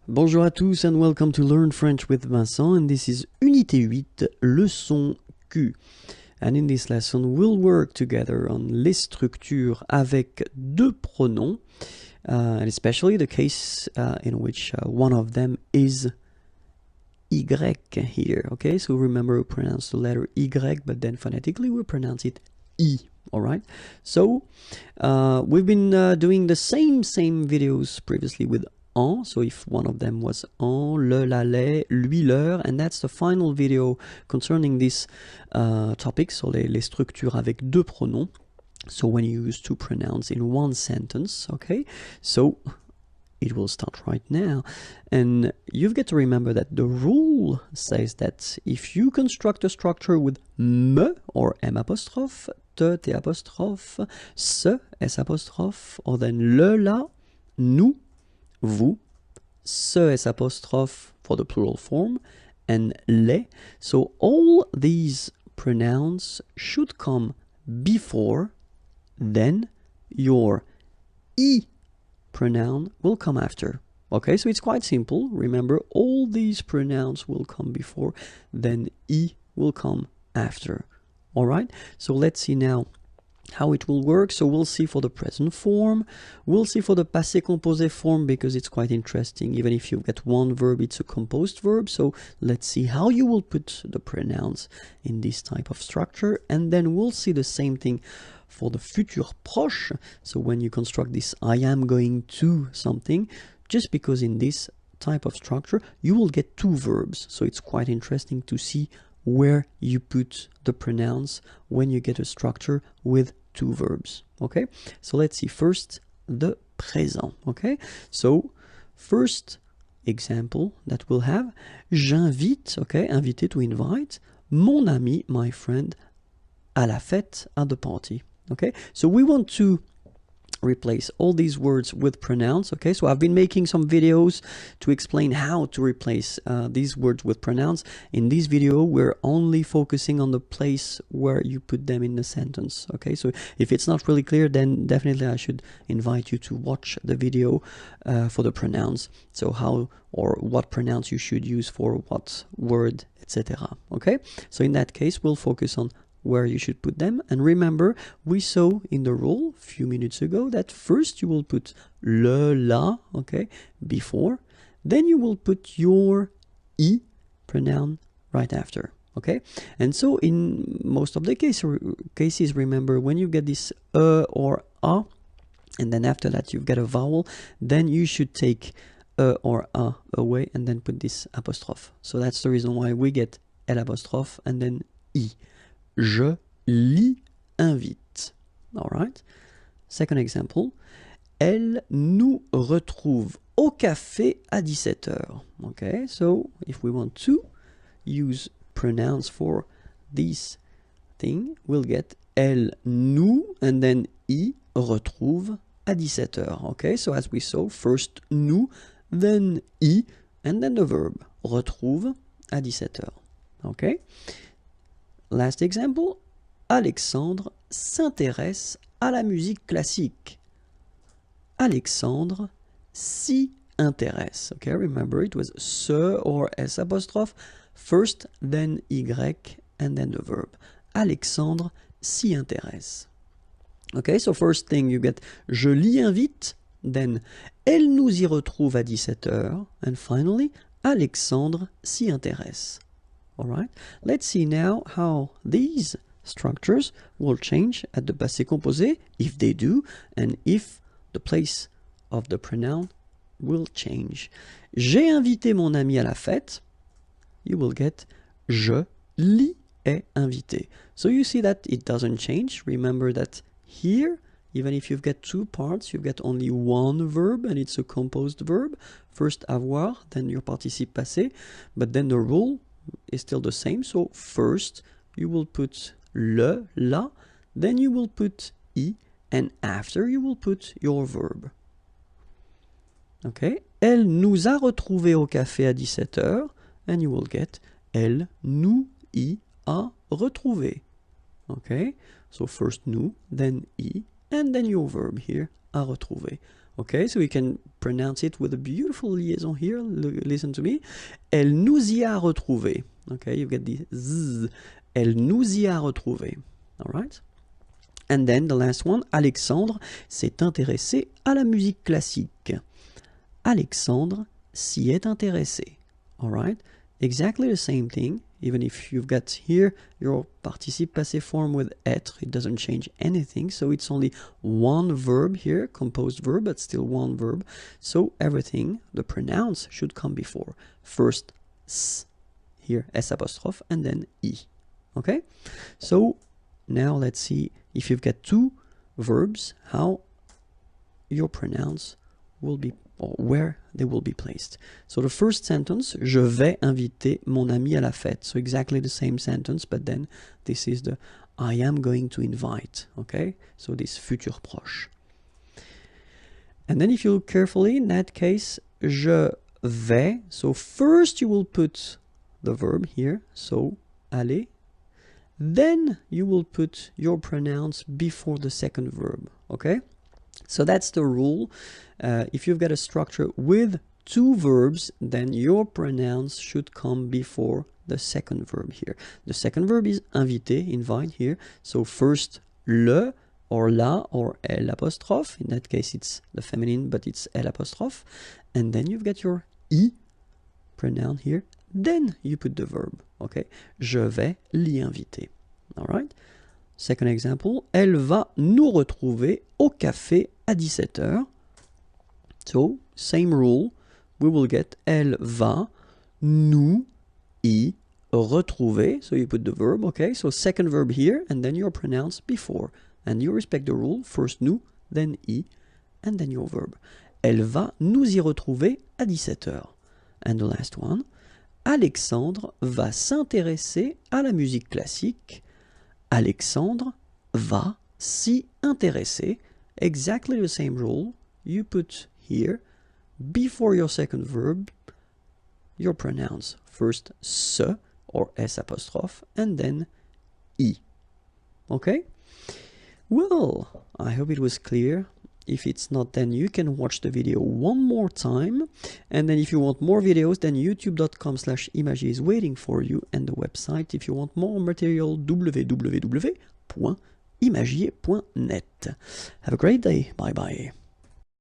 Bonjour à tous and welcome to Learn French with Vincent, and this is Unité 8, leçon Q. And in this lesson, we'll work together on les structures avec deux pronoms, and especially the case in which one of them is Y here. Okay, so remember we pronounce the letter Y, but then phonetically we pronounce it I. Alright, so we've been doing the same videos previously with en, so if one of them was en, le, la, les, lui, leur, and that's the final video concerning this topic, so les structures avec deux pronoms, so when you use two pronouns in one sentence, okay, so it will start right now, and you've got to remember that the rule says that if you construct a structure with me or m apostrophe, te, t apostrophe, se, s apostrophe, or then le, la, nous, vous, ce, s apostrophe for the plural form, and les, so all these pronouns should come before, then your I pronoun will come after. Okay, so it's quite simple. Remember, all these pronouns will come before, then I will come after. All right, so let's see now how it will work. So we'll see for the present form, we'll see for the passé composé form, because it's quite interesting. Even if you've got one verb, it's a composed verb. So let's see how you will put the pronouns in this type of structure, and then we'll see the same thing for the futur proche. So when you construct this I am going to something, just because in this type of structure you will get two verbs, so it's quite interesting to see where you put the pronouns when you get a structure with two verbs. Okay, so let's see first the présent. Okay, so first example that we'll have, j'invite, okay, inviter, to invite, mon ami, my friend, à la fête, at the party. Okay, so we want to replace all these words with pronouns. Okay, so I've been making some videos to explain how to replace these words with pronouns. In this video, we're only focusing on the place where you put them in the sentence. Okay, so if it's not really clear, then definitely I should invite you to watch the video for the pronouns, so how or what pronouns you should use for what word, etc. Okay, so in that case, we'll focus on where you should put them. And remember, we saw in the rule a few minutes ago that first you will put le, la, okay, before, then you will put your I pronoun right after. Okay, and so in most of the cases, remember, when you get this or a, and then after that you've got a vowel, then you should take or a away and then put this apostrophe. So that's the reason why we get L apostrophe and then I. Je l'y invite. All right. Second example. Elle nous retrouve au café à 17h. Okay, so if we want to use pronouns for this thing, we'll get elle nous and then y retrouve à 17h. Okay, so as we saw, first nous, then y, and then the verb retrouve à 17h. Okay. Last example, Alexandre s'intéresse à la musique classique. Alexandre s'y intéresse. Okay, remember it was se or s apostrophe, first, then y, and then the verb. Alexandre s'y intéresse. Okay, so first thing you get je l'y invite, then elle nous y retrouve à 17h, and finally, Alexandre s'y intéresse. All right, let's see now how these structures will change at the passé composé, if they do, and if the place of the pronoun will change. J'ai invité mon ami à la fête. You will get je l'y ai invité. So you see that it doesn't change. Remember that here, even if you've got two parts, you've got only one verb, and it's a composed verb. First avoir, then your participe passé, but then the rule is still the same. So first you will put le, la, then you will put I, and after you will put your verb. Okay, elle nous a retrouvés au café à 17h, and you will get elle nous y a retrouvés. Okay, so first nous, then I, and then your verb here, a retrouver. Okay, so you can pronounce it with a beautiful liaison here. Listen to me. Elle nous y a retrouvés. Okay, you get the z. Elle nous y a retrouvés. All right. And then the last one, Alexandre s'est intéressé à la musique classique. Alexandre s'y est intéressé. All right. Exactly the same thing. Even if you've got here your participe passé form with être, it doesn't change anything. So it's only one verb here, composed verb, but still one verb. So everything, the pronouns should come before. First s, here s apostrophe, and then I. Okay? So now let's see if you've got two verbs, how your pronouns will be, or where they will be placed. So the first sentence, je vais inviter mon ami à la fête. So exactly the same sentence, but then this is the I am going to invite. Okay? So this futur proche. And then if you look carefully, in that case, je vais. So first you will put the verb here. So aller. Then you will put your pronouns before the second verb. Okay? So that's the rule. If you've got a structure with two verbs, then your pronouns should come before the second verb here. The second verb is inviter, invite here. So first le or la or L apostrophe. In that case, it's the feminine, but it's L apostrophe. And then you've got your I pronoun here. Then you put the verb. Okay? Je vais l'y inviter. All right? Second example, elle va nous retrouver au café à 17h. So, same rule, we will get elle va nous y retrouver. So you put the verb, okay? So second verb here, and then your pronouns before. And you respect the rule, first nous, then y, and then your verb. Elle va nous y retrouver à 17h. And the last one, Alexandre va s'intéresser à la musique classique. Alexandre va s'y intéresser. Exactly the same rule. You put here, before your second verb, your pronouns. First se, or s apostrophe, and then I. Okay? Well, I hope it was clear. If it's not, then you can watch the video one more time. And then if you want more videos, then youtube.com/imagier is waiting for you, and the website, if you want more material, www.imagier.net. Have a great day. Bye bye.